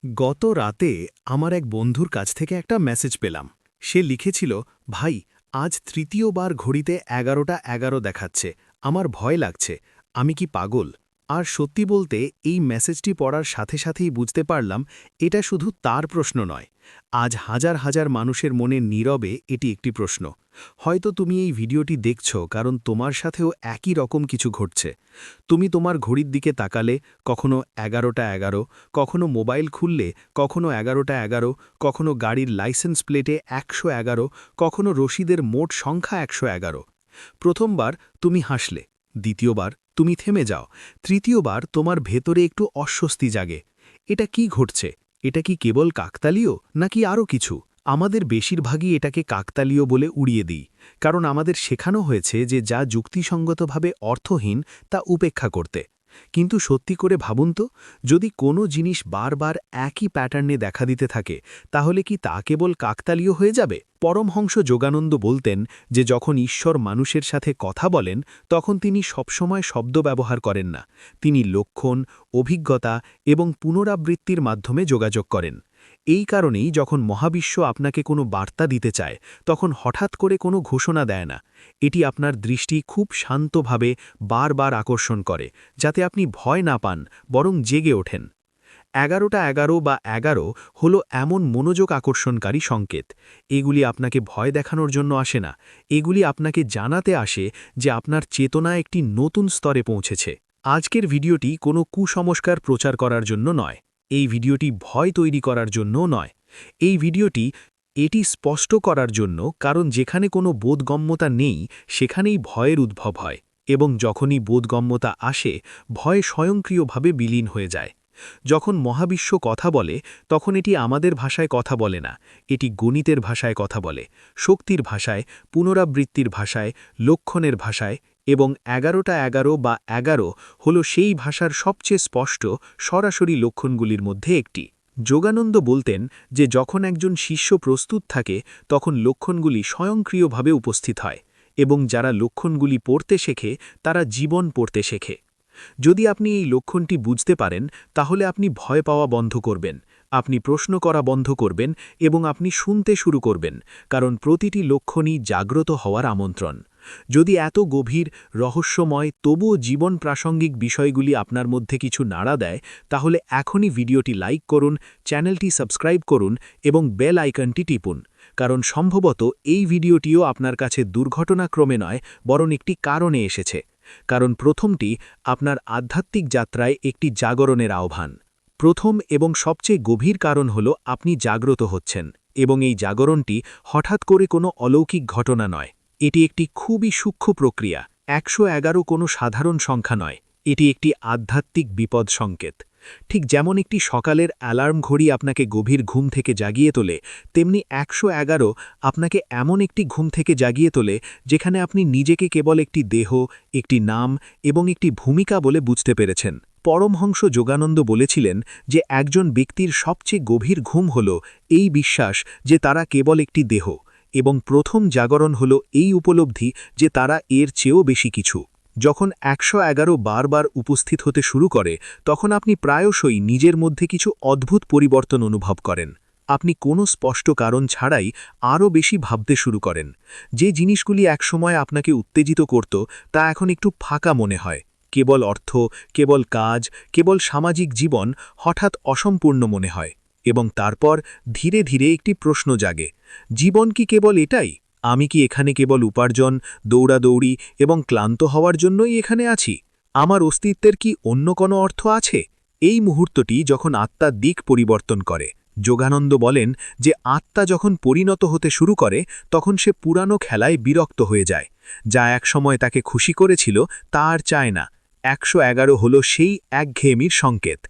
গত রাতে আমার এক বন্ধুর কাছ থেকে একটা মেসেজ পেলাম। সে লিখেছিল, ভাই, আজ তৃতীয়বার ঘড়িতে 11টা 11 দেখাচ্ছে। আমার ভয় লাগছে। আমি কি পাগল? আর সত্যি বলতে এই মেসেজটি পড়ার সাথে সাথেই বুঝতে পারলাম এটা শুধু তার প্রশ্ন নয়। আজ হাজার হাজার মানুষের মনে নীরবে এটি একটি প্রশ্ন। হয়তো তুমি এই ভিডিওটি দেখছ কারণ তোমার সাথেও একই রকম কিছু ঘটছে। তুমি তোমার ঘড়ির দিকে তাকালে, কখনো 11টা 11, কখনো মোবাইল খুললে, কখনো 11টা 11, কখনো গাড়ির লাইসেন্স প্লেটে 111, কখনো রসিদের মোট সংখ্যা 111। প্রথমবার তুমি হাসলে, দ্বিতীয়বার তুমি থেমে যাও, তৃতীয়বার তোমার ভেতরে একটু অস্বস্তি জাগে। এটা কি ঘটছে? এটা কি কেবল কাকতালীয় নাকি আরও কিছু? আমাদের বেশিরভাগই এটাকে কাকতালীয় বলে উড়িয়ে দিই, কারণ আমাদের শেখানো হয়েছে যে যা যুক্তিসঙ্গতভাবে অর্থহীন তা উপেক্ষা করতে। কিন্তু সত্যি করে ভাবুন তো, যদি কোনো জিনিস বারবার একই প্যাটার্নে দেখা দিতে থাকে, তাহলে কি তা কেবল কাকতালীয় হয়ে যাবে? পরমহংস যোগানন্দ বলতেন যে যখন ঈশ্বর মানুষের সাথে কথা বলেন, তখন তিনি সবসময় শব্দ ব্যবহার করেন না। তিনি লক্ষণ, অভিজ্ঞতা এবং পুনরাবৃত্তির মাধ্যমে যোগাযোগ করেন। এই কারণেই যখন মহাবিশ্ব আপনাকে কোনো বার্তা দিতে চায়, তখন হঠাৎ করে কোনো ঘোষণা দেয় না। এটি আপনার দৃষ্টি খুব শান্তভাবে বারবার আকর্ষণ করে, যাতে আপনি ভয় না পান, বরং জেগে ওঠেন। 11টা 11 বা 11 হল এমন মনোযোগ আকর্ষণকারী সংকেত। এগুলি আপনাকে ভয় দেখানোর জন্য আসে না, এগুলি আপনাকে জানাতে আসে যে আপনার চেতনা একটি নতুন স্তরে পৌঁছেছে। আজকের ভিডিওটি কোনো কুসংস্কার প্রচার করার জন্য নয়। এই ভিডিওটি ভয় তৈরি করার জন্যও নয়। এই ভিডিওটি এটি স্পষ্ট করার জন্য, কারণ যেখানে কোনো বোধগম্যতা নেই সেখানেই ভয়ের উদ্ভব হয়, এবং যখনই বোধগম্যতা আসে, ভয় স্বয়ংক্রিয়ভাবে বিলীন হয়ে যায়। যখন মহাবিশ্ব কথা বলে, তখন এটি আমাদের ভাষায় কথা বলে না, এটি গণিতের ভাষায় কথা বলে, শক্তির ভাষায়, পুনরাবৃত্তির ভাষায়, লক্ষণের ভাষায়, এবং 11টা 11 বা 11 হল সেই ভাষার সবচেয়ে স্পষ্ট, সরাসরি লক্ষণগুলির মধ্যে একটি। যোগানন্দ বলতেন যে যখন একজন শিষ্য প্রস্তুত থাকে, তখন লক্ষণগুলি স্বয়ংক্রিয়ভাবে উপস্থিত হয়, এবং যারা লক্ষণগুলি পড়তে শেখে তারা জীবন পড়তে শেখে। যদি আপনি এই লক্ষণটি বুঝতে পারেন, তাহলে আপনি ভয় পাওয়া বন্ধ করবেন, আপনি প্রশ্ন করা বন্ধ করবেন, এবং আপনি শুনতে শুরু করবেন, কারণ প্রতিটি লক্ষণই জাগ্রত হওয়ার আমন্ত্রণ। যদি এত গভীর, রহস্যময়, তবুও জীবন প্রাসঙ্গিক বিষয়গুলি আপনার মধ্যে কিছু নাড়া দেয়, তাহলে এখনই ভিডিওটি লাইক করুন, চ্যানেলটি সাবস্ক্রাইব করুন এবং বেল আইকনটি টিপুন, কারণ সম্ভবত এই ভিডিওটিও আপনার কাছে দুর্ঘটনাক্রমে নয়, বরং একটি কারণে এসেছে। কারণ প্রথমটি আপনার আধ্যাত্মিক যাত্রায় একটি জাগরণের আহ্বান। প্রথম এবং সবচেয়ে গভীর কারণ হল আপনি জাগ্রত হচ্ছেন, এবং এই জাগরণটি হঠাৎ করে কোনো অলৌকিক ঘটনা নয়। এটি একটি খুবই সূক্ষ্ম প্রক্রিয়া। 111 কোনো সাধারণ সংখ্যা নয়, এটি একটি আধ্যাত্মিক বিপদ সংকেত। ঠিক যেমন একটি সকালের অ্যালার্ম ঘড়ি আপনাকে গভীর ঘুম থেকে জাগিয়ে তোলে, তেমনি 111 আপনাকে এমন একটি ঘুম থেকে জাগিয়ে তোলে যেখানে আপনি নিজেকে কেবল একটি দেহ, একটি নাম এবং একটি ভূমিকা বলে বুঝতে পেরেছেন। পরমহংস যোগানন্দ বলেছিলেন যে একজন ব্যক্তির সবচেয়ে গভীর ঘুম হল এই বিশ্বাস যে তারা কেবল একটি দেহ, এবং প্রথম জাগরণ হল এই উপলব্ধি যে তারা এর চেয়েও বেশি কিছু। যখন 111 বারবার উপস্থিত হতে শুরু করে, তখন আপনি প্রায়শই নিজের মধ্যে কিছু অদ্ভুত পরিবর্তন অনুভব করেন। আপনি কোনো স্পষ্ট কারণ ছাড়াই আরও বেশি ভাবতে শুরু করেন। যে জিনিসগুলি একসময় আপনাকে উত্তেজিত করত, তা এখন একটু ফাঁকা মনে হয়। কেবল অর্থ, কেবল কাজ, কেবল সামাজিক জীবন হঠাৎ অসম্পূর্ণ মনে হয়। এবং তারপর ধীরে ধীরে একটি প্রশ্ন জাগে, জীবন কি কেবল এটাই? আমি কি এখানে কেবল উপার্জন, দৌড়াদৌড়ি এবং ক্লান্ত হওয়ার জন্যই এখানে আছি? আমার অস্তিত্বের কি অন্য কোনো অর্থ আছে? এই মুহূর্তটি যখন আত্মার দিক পরিবর্তন করে। যোগানন্দ বলেন যে আত্মা যখন পরিণত হতে শুরু করে, তখন সে পুরানো খেলায় বিরক্ত হয়ে যায়। যা একসময় তাকে খুশি করেছিল, তা আর চায় না। 111 হল সেই একঘেয়েমির সংকেত।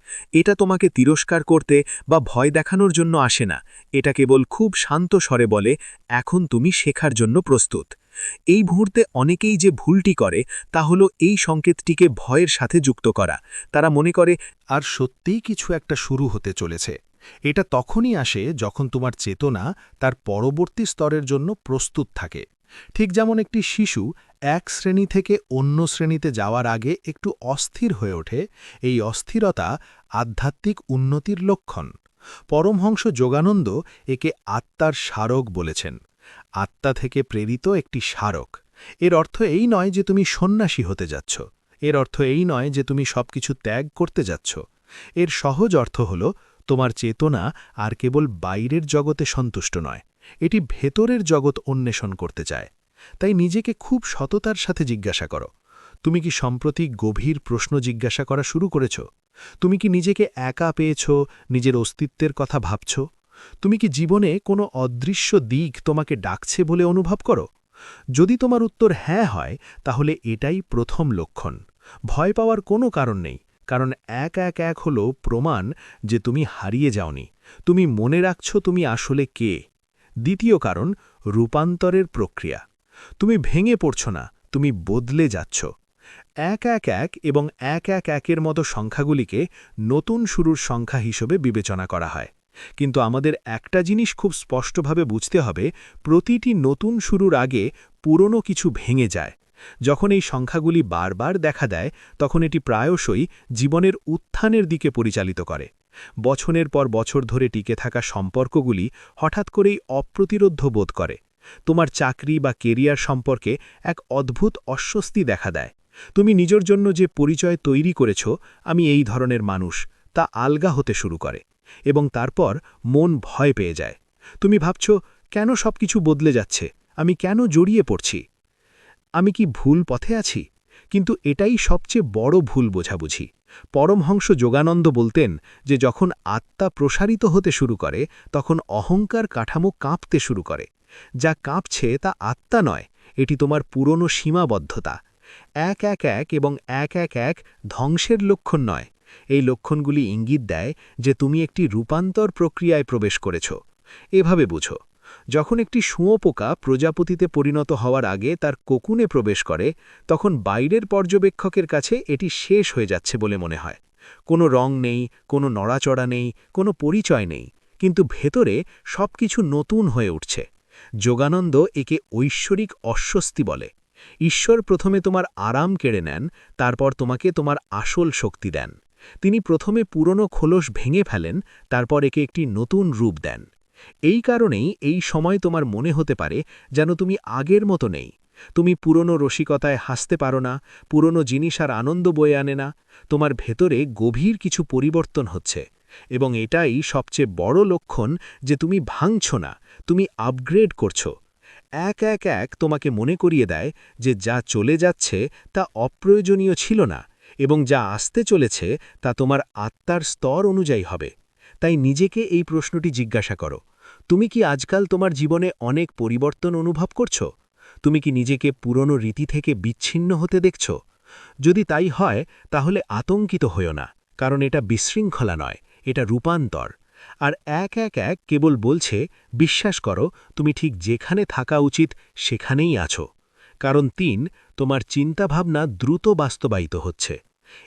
এটা তোমাকে তিরস্কার করতে বা ভয় দেখানোর জন্য আসে না, এটা কেবল খুব শান্ত স্বরে বলে, এখন তুমি শেখার জন্য প্রস্তুত। এই মুহূর্তে অনেকেই যে ভুলটি করে, তা হল এই সংকেতটিকে ভয়ের সাথে যুক্ত করা। তারা মনে করে আর সত্যিই কিছু একটা শুরু হতে চলেছে। এটা তখনই আসে যখন তোমার চেতনা তার পরবর্তী স্তরের জন্য প্রস্তুত থাকে। ঠিক যেমন একটি শিশু এক শ্রেণী থেকে অন্য শ্রেণীতে যাওয়ার আগে একটু অস্থির হয়ে ওঠে, এই অস্থিরতা আধ্যাত্মিক উন্নতির লক্ষণ। পরমহংস যোগানন্দ একে আত্মার স্মারক বলেছেন। আত্মা থেকে প্রেরিত একটি স্মারক। এর অর্থ এই নয় যে তুমি সন্ন্যাসী হতে যাচ্ছ। এর অর্থ এই নয় যে তুমি সবকিছু ত্যাগ করতে যাচ্ছ। এর সহজ অর্থ হল তোমার চেতনা আর কেবল বাইরের জগতে সন্তুষ্ট নয়, এটি ভেতরের জগৎ অন্বেষণ করতে চায়। তাই নিজেকে খুব সততার সাথে জিজ্ঞাসা করো, তুমি কি সম্প্রতি গভীর প্রশ্ন জিজ্ঞাসা করা শুরু করেছ? তুমি কি নিজেকে একা পেয়েছ, নিজের অস্তিত্বের কথা ভাবছ? তুমি কি জীবনে কোনো অদৃশ্য দিক তোমাকে ডাকছে বলে অনুভব করো? যদি তোমার উত্তর হ্যাঁ হয়, তাহলে এটাই প্রথম লক্ষণ। ভয় পাওয়ার কোনো কারণ নেই, কারণ এক হল প্রমাণ যে তুমি হারিয়ে যাওনি, তুমি মনে রাখছ তুমি আসলে কে। দ্বিতীয় কারণ, রূপান্তরের প্রক্রিয়া। তুমি ভেঙে পড়ছ না, তুমি বদলে যাচ্ছ। এক এবং একের মতো সংখ্যাগুলিকে নতুন শুরুর সংখ্যা হিসেবে বিবেচনা করা হয়। কিন্তু আমাদের একটা জিনিস খুব স্পষ্টভাবে বুঝতে হবে, প্রতিটি নতুন শুরুর আগে পুরনো কিছু ভেঙে যায়। যখন এই সংখ্যাগুলি বারবার দেখা দেয়, তখন এটি প্রায়শই জীবনের উত্থানের দিকে পরিচালিত করে। বছরের পর বছর ধরে টিকে থাকা সম্পর্কগুলি হঠাৎ করেই অপ্রতিরোধ্য বোধ করে। তোমার চাকরি বা কেরিয়ার সম্পর্কে এক অদ্ভুত অস্বস্তি দেখা দেয়। তুমি নিজের জন্য যে পরিচয় তৈরি করেছ, আমি এই ধরনের মানুষ, তা আলগা হতে শুরু করে। এবং তারপর মন ভয় পেয়ে যায়। তুমি ভাবছ, কেন সবকিছু বদলে যাচ্ছে? আমি কেন জড়িয়ে পড়ছি? আমি কি ভুল পথে আছি? কিন্তু এটাই সবচেয়ে বড় ভুল বোঝাবুঝি। পরমহংস যোগানন্দ বলতেন যে যখন আত্মা প্রসারিত হতে শুরু করে, তখন অহংকার কাঠামো কাঁপতে শুরু করে। যা কাঁপছে তা আত্মা নয়, এটি তোমার পুরনো সীমাবদ্ধতা। এক এবং এক ধ্বংসের লক্ষণ নয়। এই লক্ষণগুলি ইঙ্গিত দেয় যে তুমি একটি রূপান্তর প্রক্রিয়ায় প্রবেশ করেছ। এভাবে বুঝো, যখন একটি শুঁয়োপোকা প্রজাপতিতে পরিণত হওয়ার আগে তার কোকুনে প্রবেশ করে, তখন বাইরের পর্যবেক্ষকের কাছে এটি শেষ হয়ে যাচ্ছে বলে মনে হয়। কোনো রং নেই, কোনো নড়াচড়া নেই, কোনো পরিচয় নেই, কিন্তু ভেতরে সবকিছু নতুন হয়ে উঠছে। যোগানন্দ একে ঐশ্বরিক অস্বস্তি বলে। ঈশ্বর প্রথমে তোমার আরাম কেড়ে নেন, তারপর তোমাকে তোমার আসল শক্তি দেন। তিনি প্রথমে পুরনো খোলস ভেঙে ফেলেন, তারপর একে একটি নতুন রূপ দেন। এই কারণেই এই সময় তোমার মনে হতে পারে যেন তুমি আগের মতো নেই। তুমি পুরনো রসিকতায় হাসতে পারো না, পুরনো জিনিস আর আনন্দ বয়ে আনে না। তোমার ভেতরে গভীর কিছু পরিবর্তন হচ্ছে, এবং এটাই সবচেয়ে বড় লক্ষণ যে তুমি ভাঙছ না, তুমি আপগ্রেড করছো। এক তোমাকে মনে করিয়ে দেয় যে যা চলে যাচ্ছে তা অপ্রয়োজনীয় ছিল না, এবং যা আসতে চলেছে তা তোমার আত্মার স্তর অনুযায়ী হবে। তাই নিজেকে এই প্রশ্নটি জিজ্ঞাসা করো, তুমি কি আজকাল তোমার জীবনে অনেক পরিবর্তন অনুভব করছো? তুমি কি নিজেকে পুরনো রীতি থেকে বিচ্ছিন্ন হতে দেখছ? যদি তাই হয়, তাহলে আতঙ্কিত হইও না, কারণ এটা বিশৃঙ্খলা নয়, এটা রূপান্তর। আর এক কেবল বলছে, বিশ্বাস করো, তুমি ঠিক যেখানে থাকা উচিত সেখানেই আছো। কারণ 3, তোমার চিন্তাভাবনা দ্রুত বাস্তবায়িত হচ্ছে।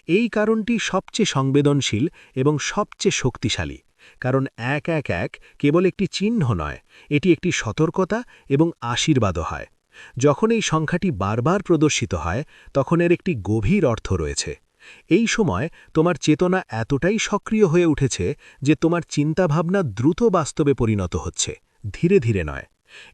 এই কারণটি সবচেয়ে সংবেদনশীল এবং সবচেয়ে শক্তিশালী, কারণ এক কেবল একটি চিহ্ন নয়, এটি একটি সতর্কতা এবং আশীর্বাদও হয়। যখন এই সংখ্যাটি বারবার প্রদর্শিত হয়, তখন এর একটি গভীর অর্থ রয়েছে। এই সময় তোমার চেতনা এতটাই সক্রিয় হয়ে উঠেছে যে তোমার চিন্তাভাবনা দ্রুত বাস্তবে পরিণত হচ্ছে, ধীরে ধীরে নয়।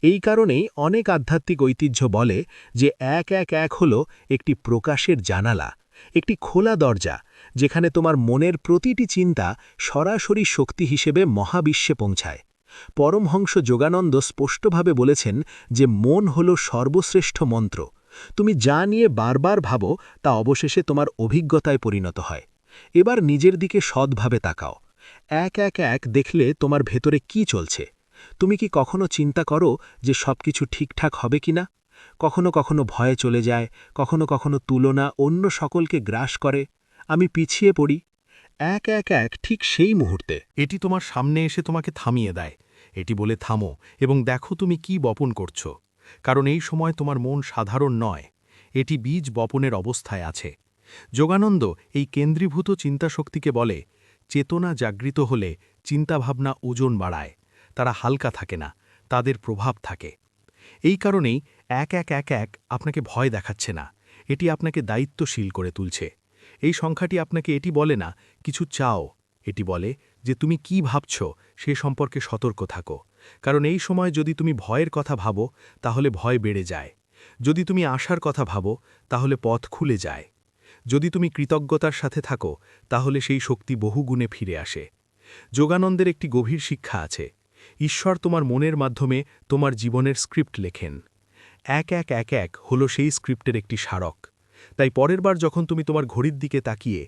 এই কারণেই অনেক আধ্যাত্মিক ঐতিহ্য বলে যে এক হল একটি প্রকাশের জানালা, একটি খোলা দরজা, যেখানে তোমার মনের প্রতিটি চিন্তা সরাসরি শক্তি হিসেবে মহাবিশ্বে পৌঁছায়। পরমহংস যোগানন্দ স্পষ্টভাবে বলেছেন যে মন হল সর্বশ্রেষ্ঠ মন্ত্র। তুমি যা নিয়ে বারবার ভাবো তা অবশেষে তোমার অভিজ্ঞতায় পরিণত হয়। এবার নিজের দিকে সৎভাবে তাকাও। এক দেখলে তোমার ভেতরে কি চলছে? তুমি কি কখনো চিন্তা করো যে সবকিছু ঠিকঠাক হবে কিনা? কখনো কখনো ভয়ে চলে যায়, কখনো কখনো তুলনা অন্য সকলকে গ্রাস করে। আমি পিছিয়ে পড়ি। এক ঠিক সেই মুহূর্তে এটি তোমার সামনে এসে তোমাকে থামিয়ে দেয়। এটি বলে থামো এবং দেখো তুমি কি বপন করছো। কারণ এই সময় তোমার মন সাধারণ নয়, এটি বীজ বপনের অবস্থায় আছে। যোগানন্দ এই কেন্দ্রীভূত চিন্তাশক্তিকে বলে, চেতনা জাগৃত হলে চিন্তাভাবনা ওজন বাড়ায়, তারা হালকা থাকে না, তাদের প্রভাব থাকে। এই কারণেই এক আপনাকে ভয় দেখাচ্ছে না, এটি আপনাকে দায়িত্বশীল করে তুলছে। এই সংখ্যাটি আপনাকে এটি বলে না কিছু চাও, এটি বলে যে তুমি কি ভাবছ সে সম্পর্কে সতর্ক থাকো, কারণ এই সময় যদি তুমি ভয়ের কথা ভাবো তাহলে ভয় বেড়ে যায়, যদি তুমি আশার কথা ভাবো তাহলে পথ খুলে যায়, যদি তুমি কৃতজ্ঞতার সাথে থাকো তাহলে সেই শক্তি বহুগুণে ফিরে আসে। যোগানন্দের একটি গভীর শিক্ষা আছে, ঈশ্বর তোমার মনের মাধ্যমে তোমার জীবনের স্ক্রিপ্ট লেখেন। এক এক এক এক হলো সেই স্ক্রিপ্টের একটি স্মারক। তাই পরের বার যখন তুমি তোমার ঘড়ির দিকে তাকিয়ে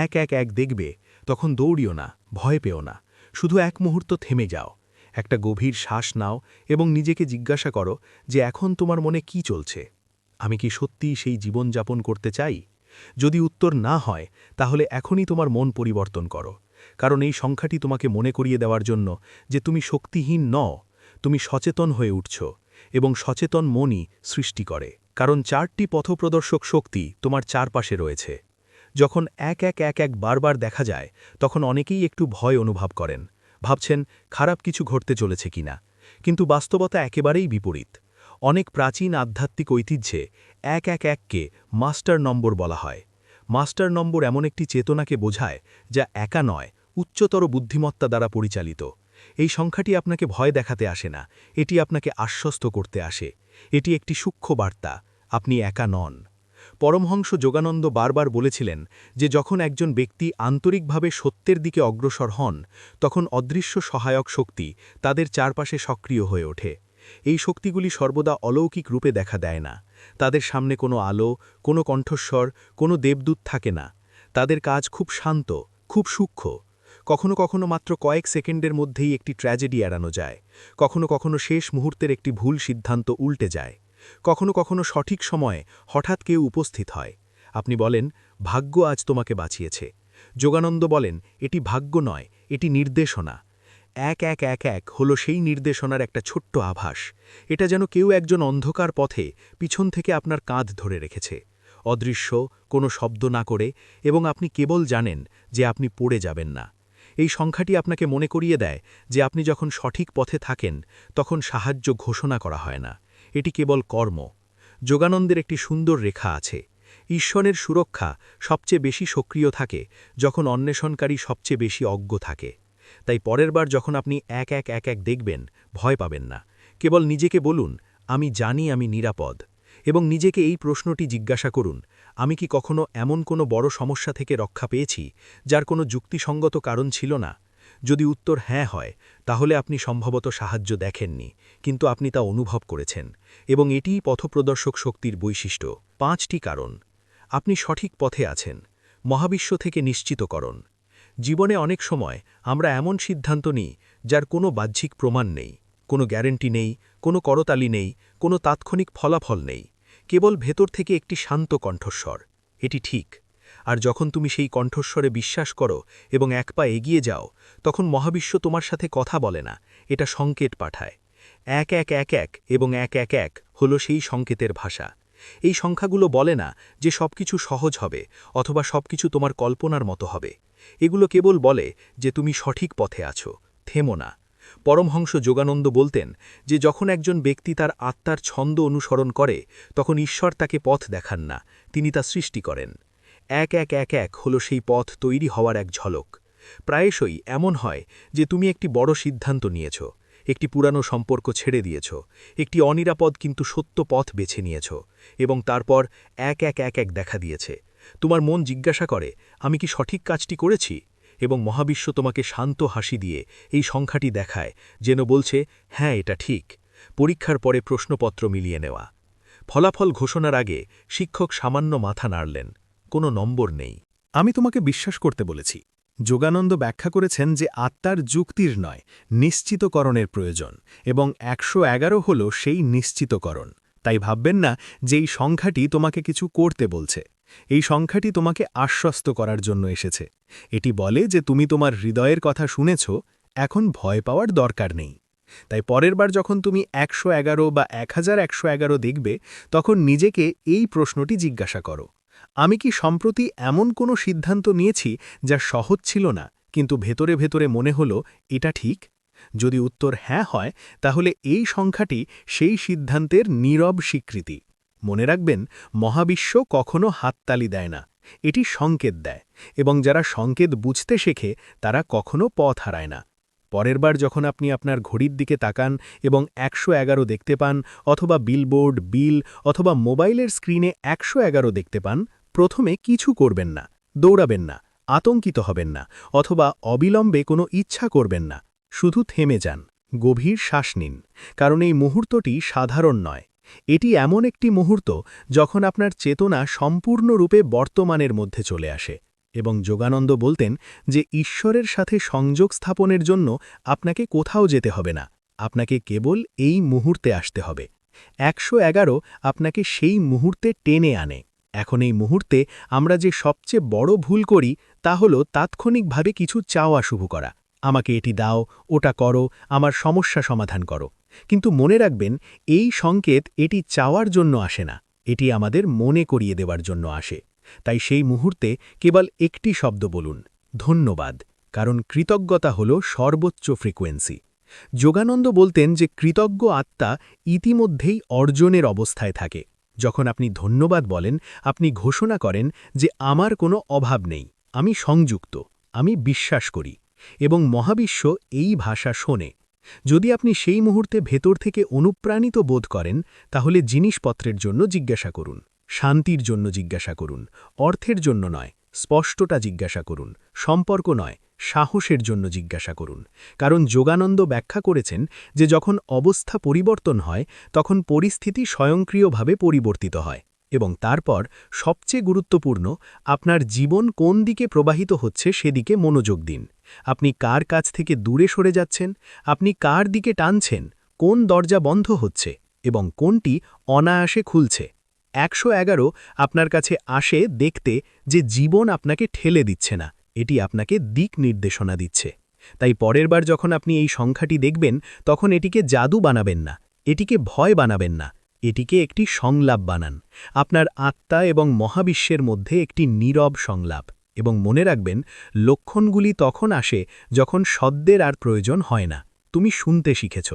এক এক এক দেখবে, তখন দৌড়িও না, ভয় পেও না, শুধু এক মুহূর্ত থেমে যাও, একটা গভীর শ্বাস নাও এবং নিজেকে জিজ্ঞাসা করো যে এখন তোমার মনে কি চলছে। আমি কি সত্যিই সেই জীবনযাপন করতে চাই? যদি উত্তর না হয় তাহলে এখনই তোমার মন পরিবর্তন করো, কারণ এই সংখ্যাটি তোমাকে মনে করিয়ে দেওয়ার জন্য যে তুমি শক্তিহীন নও, তুমি সচেতন হয়ে উঠছ, এবং সচেতন মনই সৃষ্টি করে। কারণ 4টি পথপ্রদর্শক শক্তি তোমার চারপাশে রয়েছে। যখন এক এক এক এক বারবার দেখা যায় তখন অনেকেই একটু ভয় অনুভব করেন, ভাবছেন খারাপ কিছু ঘটতে চলেছে কিনা, কিন্তু বাস্তবতা একেবারেই বিপরীত। অনেক প্রাচীন আধ্যাত্মিক ঐতিহ্যে এক এক এককে মাস্টার নম্বর বলা হয়। মাস্টার নম্বর এমন একটি চেতনাকে বোঝায় যা একা নয়, উচ্চতর বুদ্ধিমত্তা দ্বারা পরিচালিত। এই সংখ্যাটি আপনাকে ভয় দেখাতে আসে না, এটি আপনাকে আশ্বস্ত করতে আসে। এটি একটি সূক্ষ্ম বার্তা, আপনি একা নন। পরমহংস যোগানন্দ বারবার বলেছিলেন যে যখন একজন ব্যক্তি আন্তরিকভাবে সত্যের দিকে অগ্রসর হন, তখন অদৃশ্য সহায়ক শক্তি তাদের চারপাশে সক্রিয় হয়ে ওঠে। এই শক্তিগুলি সর্বদা অলৌকিক রূপে দেখা দেয় না, তাদের সামনে কোনো আলো, কোনো কণ্ঠস্বর, কোনো দেবদূত থাকে না। তাদের কাজ খুব শান্ত, খুব সূক্ষ্ম। কখনো কখনো মাত্র কয়েক সেকেন্ডের মধ্যেই একটি ট্র্যাজেডি এড়ানো যায়, কখনো কখনো শেষ মুহূর্তের একটি ভুল সিদ্ধান্ত উল্টে যায়, কখনো কখনো সঠিক সময়ে হঠাৎ কেউ উপস্থিত হয়। আপনি বলেন, ভাগ্য আজ তোমাকে বাঁচিয়েছে। যোগানন্দ বলেন, এটি ভাগ্য নয়, এটি নির্দেশনা। এক এক এক এক হলো সেই নির্দেশনার একটা ছোট্ট আভাস। এটা যেন কেউ একজন অন্ধকার পথে পিছন থেকে আপনার কাঁধ ধরে রেখেছে, অদৃশ্য, কোনো শব্দ না করে, এবং আপনি কেবল জানেন যে আপনি পড়ে যাবেন না। এই সংখ্যাটি আপনাকে মনে করিয়ে দেয় যে আপনি যখন সঠিক পথে থাকেন তখন সাহায্য ঘোষণা করা হয় না, এটি কেবল কর্ম। যোগানন্দের একটি সুন্দর রেখা আছে, ঈশ্বরের সুরক্ষা সবচেয়ে বেশি সক্রিয় থাকে যখন অন্বেষণকারী সবচেয়ে বেশি অজ্ঞ থাকে। তাই পরের বার যখন আপনি এক এক এক এক দেখবেন, ভয় পাবেন না, কেবল নিজেকে বলুন, আমি জানি আমি নিরাপদ, এবং নিজেকে এই প্রশ্নটি জিজ্ঞাসা করুন, আমি কি কখনো এমন কোনো বড় সমস্যা থেকে রক্ষা পেয়েছি যার কোনো যুক্তিসঙ্গত কারণ ছিল না? যদি উত্তর হ্যাঁ হয়, তাহলে আপনি সম্ভবত সাহায্য দেখেননি, কিন্তু আপনি তা অনুভব করেছেন, এবং এটিই পথপ্রদর্শক শক্তির বৈশিষ্ট্য। 5টি কারণ আপনি সঠিক পথে আছেন। মহাবিশ্ব থেকে নিশ্চিতকরণ। জীবনে অনেক সময় আমরা এমন সিদ্ধান্ত নিই যার কোনো বাহ্যিক প্রমাণ নেই, কোনো গ্যারেন্টি নেই, কোনো করতালি নেই, কোনো তাৎক্ষণিক ফলাফল নেই, কেবল ভেতর থেকে একটি শান্ত কণ্ঠস্বর, এটি ঠিক। আর যখন তুমি সেই কণ্ঠস্বরে বিশ্বাস করো এবং এক পা এগিয়ে যাও, তখন মহাবিশ্ব তোমার সাথে কথা বলে না, এটা সংকেত পাঠায়। এক এক এক এক এবং এক এক এক হলো সেই সংকেতের ভাষা। এই সংখ্যাগুলো বলে না যে সবকিছু সহজ হবে অথবা সবকিছু তোমার কল্পনার মতো হবে। এগুলো কেবল বলে যে তুমি সঠিক পথে আছো, থেমো না। পরমহংস যোগানন্দ বলতেন যে যখন একজন ব্যক্তি তার আত্মার ছন্দ অনুসরণ করে, তখন ঈশ্বর তাকে পথ দেখান না, তিনি তা সৃষ্টি করেন। এক এক এক এক হলো সেই পথ তৈরি হওয়ার এক ঝলক। প্রায়শই এমন হয় যে তুমি একটি বড় সিদ্ধান্ত নিয়েছ, একটি পুরানো সম্পর্ক ছেড়ে দিয়েছ, একটি অনিরাপদ কিন্তু সত্য পথ বেছে নিয়েছ, এবং তারপর এক এক এক এক দেখা দিয়েছে। তোমার মন জিজ্ঞাসা করে, আমি কি সঠিক কাজটি করেছি? এবং মহাবিশ্ব তোমাকে শান্ত হাসি দিয়ে এই সংখ্যাটি দেখায়, যেন বলছে, হ্যাঁ এটা ঠিক। পরীক্ষার পরে প্রশ্নপত্র মিলিয়ে নেওয়া। ফলাফল ঘোষণার আগে শিক্ষক সামান্য মাথা নাড়লেন, কোনো নম্বর নেই। আমি তোমাকে বিশ্বাস করতে বলেছি। যোগানন্দ ব্যাখ্যা করেছেন যে আত্মার যুক্তির নয়, নিশ্চিতকরণের প্রয়োজন, এবং 111 হল সেই নিশ্চিতকরণ। তাই ভাববেন না যে এই সংখ্যাটি তোমাকে কিছু করতে বলছে। এই সংখ্যাটি তোমাকে আশ্বস্ত করার জন্য এসেছে। এটি বলে যে তুমি তোমার হৃদয়ের কথা শুনেছ, এখন ভয় পাওয়ার দরকার নেই। তাই পরের বার যখন তুমি 111 বা 1111 দেখবে, তখন নিজেকে এই প্রশ্নটি জিজ্ঞাসা করো, আমি কি সম্প্রতি এমন কোনো সিদ্ধান্ত নিয়েছি যা সহজ ছিল না, কিন্তু ভেতরে ভেতরে মনে হলো এটা ঠিক? যদি উত্তর হ্যাঁ হয়, তাহলে এই সংখ্যাটি সেই সিদ্ধান্তের নীরব স্বীকৃতি। মনে রাখবেন, মহাবিশ্ব কখনো হাততালি দেয় না, এটি সংকেত দেয়, এবং যারা সংকেত বুঝতে শেখে তারা কখনো পথ হারায় না। পরের বার যখন আপনি আপনার ঘড়ির দিকে তাকান এবং 111 দেখতে পান, অথবা বিলবোর্ড, বিল অথবা মোবাইলের স্ক্রিনে 111 দেখতে পান, প্রথমে কিছু করবেন না, দৌড়াবেন না, আতঙ্কিত হবেন না, অথবা অবিলম্বে কোনো ইচ্ছা করবেন না। শুধু থেমে যান, গভীর শ্বাস নিন, কারণ এই মুহূর্তটি সাধারণ নয়। এটি এমন একটি মুহূর্ত যখন আপনার চেতনা সম্পূর্ণরূপে বর্তমানের মধ্যে চলে আসে, এবং যোগানন্দ বলতেন যে ঈশ্বরের সাথে সংযোগ স্থাপনের জন্য আপনাকে কোথাও যেতে হবে না, আপনাকে কেবল এই মুহূর্তে আসতে হবে। 111 আপনাকে সেই মুহূর্তে টেনে আনে। এখন এই মুহূর্তে আমরা যে সবচেয়ে বড় ভুল করি তা হল তাৎক্ষণিকভাবে কিছু চাওয়া শুরু করা। আমাকে এটি দাও, ওটা করো, আমার সমস্যা সমাধান করো। কিন্তু মনে রাখবেন, এই সংকেত এটি চাওয়ার জন্য আসে না, এটি আমাদের মনে করিয়ে দেওয়ার জন্য আসে। তাই সেই মুহূর্তে কেবল একটি শব্দ বলুন, ধন্যবাদ, কারণ কৃতজ্ঞতা হল সর্বোচ্চ ফ্রিকোয়েন্সি। যোগানন্দ বলতেন যে কৃতজ্ঞ আত্মা ইতিমধ্যেই অর্জনের অবস্থায় থাকে। যখন আপনি ধন্যবাদ বলেন, আপনি ঘোষণা করেন যে আমার কোনো অভাব নেই, আমি সংযুক্ত, আমি বিশ্বাস করি, এবং মহাবিশ্ব এই ভাষা শোনে। যদি আপনি সেই মুহূর্তে ভেতর থেকে অনুপ্রাণিত বোধ করেন, তাহলে জিনিসপত্রের জন্য জিজ্ঞাসা করুন, শান্তির জন্য জিজ্ঞাসা করুন, অর্থের জন্য নয়, স্পষ্টতা জিজ্ঞাসা করুন, সম্পর্ক নয়, সাহসের জন্য জিজ্ঞাসা করুন। কারণ যোগানন্দ ব্যাখ্যা করেছেন যে যখন অবস্থা পরিবর্তন হয়, তখন পরিস্থিতি স্বয়ংক্রিয়ভাবে পরিবর্তিত হয়, এবং তারপর সবচেয়ে গুরুত্বপূর্ণ, আপনার জীবন কোন দিকে প্রবাহিত হচ্ছে সেদিকে মনোযোগ দিন। আপনি কার কাছ থেকে দূরে সরে যাচ্ছেন, আপনি কার দিকে টানছেন, কোন দরজা বন্ধ হচ্ছে এবং কোনটি অনায়াসে খুলছে। 111 আপনার কাছে আসে দেখতে যে জীবন আপনাকে ঠেলে দিচ্ছে না, এটি আপনাকে দিক নির্দেশনা দিচ্ছে। তাই পরের বার যখন আপনি এই সংখ্যাটি দেখবেন, তখন এটিকে জাদু বানাবেন না, এটিকে ভয় বানাবেন না, এটিকে একটি সংলাপ বানান, আপনার আত্মা এবং মহাবিশ্বের মধ্যে একটি নীরব সংলাপ। এবং মনে রাখবেন, লক্ষণগুলি তখন আসে যখন শব্দের আর প্রয়োজন হয় না, তুমি শুনতে শিখেছ।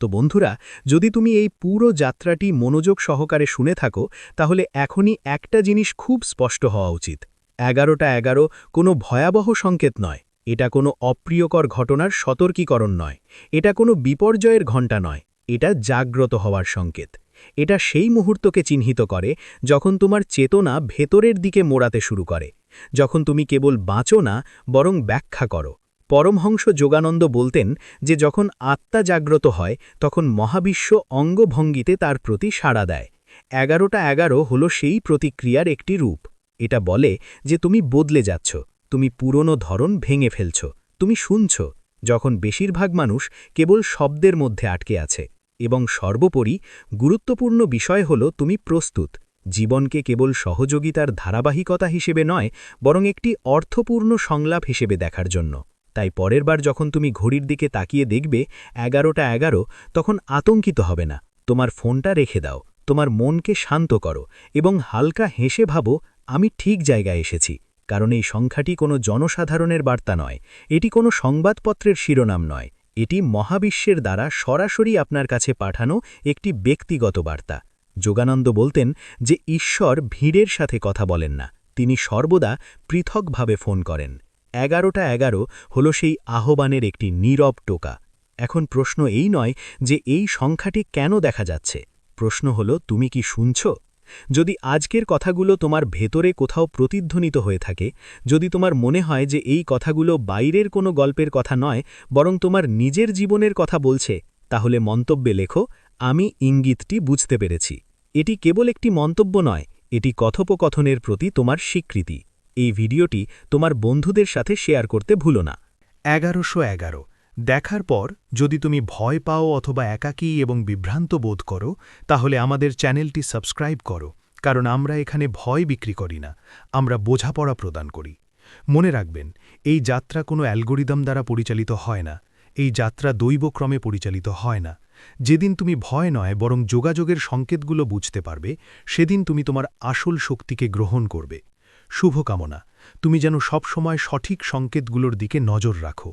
তো বন্ধুরা, যদি তুমি এই পুরো যাত্রাটি মনোযোগ সহকারে শুনে থাকো, তাহলে এখনই একটা জিনিস খুব স্পষ্ট হওয়া উচিত। 11টা 11 কোনো ভয়াবহ সংকেত নয়, এটা কোনো অপ্রিয়কর ঘটনার সতর্কীকরণ নয়, এটা কোনো বিপর্যয়ের ঘণ্টা নয়, এটা জাগ্রত হওয়ার সংকেত। এটা সেই মুহূর্তকে চিহ্নিত করে যখন তোমার চেতনা ভেতরের দিকে মোড়াতে শুরু করে, যখন তুমি কেবল বাঁচো না, বরং ব্যাখ্যা করো। পরমহংস যোগানন্দ বলতেন যে যখন আত্মা জাগ্রত হয়, তখন মহাবিশ্ব অঙ্গভঙ্গিতে তার প্রতি সাড়া দেয়। 11টা 11 হল সেই প্রতিক্রিয়ার একটি রূপ। এটা বলে যে তুমি বদলে যাচ্ছ, তুমি পুরনো ধরন ভেঙে ফেলছ, তুমি শুনছ, যখন বেশিরভাগ মানুষ কেবল শব্দের মধ্যে আটকে আছে। এবং সর্বোপরি গুরুত্বপূর্ণ বিষয় হল তুমি প্রস্তুত, জীবনকে কেবল সহযোগিতার ধারাবাহিকতা হিসেবে নয়, বরং একটি অর্থপূর্ণ সংলাপ হিসেবে দেখার জন্য। তাই পরের বার যখন তুমি ঘড়ির দিকে তাকিয়ে দেখবে 11টা 11, তখন আতঙ্কিত হবে না, তোমার ফোনটা রেখে দাও, তোমার মনকে শান্ত করো এবং হালকা হেসে ভাবো, আমি ঠিক জায়গায় এসেছি। কারণ এই সংখ্যাটি কোনো জনসাধারণের বার্তা নয়, এটি কোনো সংবাদপত্রের শিরোনাম নয়, এটি মহাবিশ্বের দ্বারা সরাসরি আপনার কাছে পাঠানো একটি ব্যক্তিগত বার্তা। যোগানন্দ বলতেন যে ঈশ্বর ভিড়ের সাথে কথা বলেন না, তিনি সর্বদা পৃথকভাবে ফোন করেন। 11টা 11 হল সেই আহ্বানের একটি নীরব টোকা। এখন প্রশ্ন এই নয় যে এই সংখ্যাটি কেন দেখা যাচ্ছে, প্রশ্ন হল তুমি কি শুনছ? যদি আজকের কথাগুলো তোমার ভেতরে কোথাও প্রতিধ্বনিত হয়ে থাকে, যদি তোমার মনে হয় যে এই কথাগুলো বাইরের কোনো গল্পের কথা নয়, বরং তোমার নিজের জীবনের কথা বলছে, তাহলে মন্তব্যে লেখো, আমি ইঙ্গিতটি বুঝতে পেরেছি। এটি কেবল একটি মন্তব্য নয়, এটি কথোপকথনের প্রতি তোমার স্বীকৃতি। এই ভিডিওটি তোমার বন্ধুদের সাথে শেয়ার করতে ভুলো না। 1111 দেখার পর যদি তুমি ভয় পাও অথবা একাকী এবং বিভ্রান্ত বোধ করো, তাহলে আমাদের চ্যানেলটি সাবস্ক্রাইব করো, কারণ আমরা এখানে ভয় বিক্রি করি না, আমরা বোঝাপড়া প্রদান করি। মনে রাখবেন, এই যাত্রা কোনো অ্যালগোরিদম দ্বারা পরিচালিত হয় না, এই যাত্রা দৈবক্রমে পরিচালিত হয় না। যেদিন তুমি ভয় নয় বরং যোগাযোগের সংকেতগুলো বুঝতে পারবে, সেদিন তুমি তোমার আসল শক্তিকে গ্রহণ করবে। শুভকামনা, তুমি যেন সবসময় সঠিক সংকেতগুলোর দিকে নজর রাখো।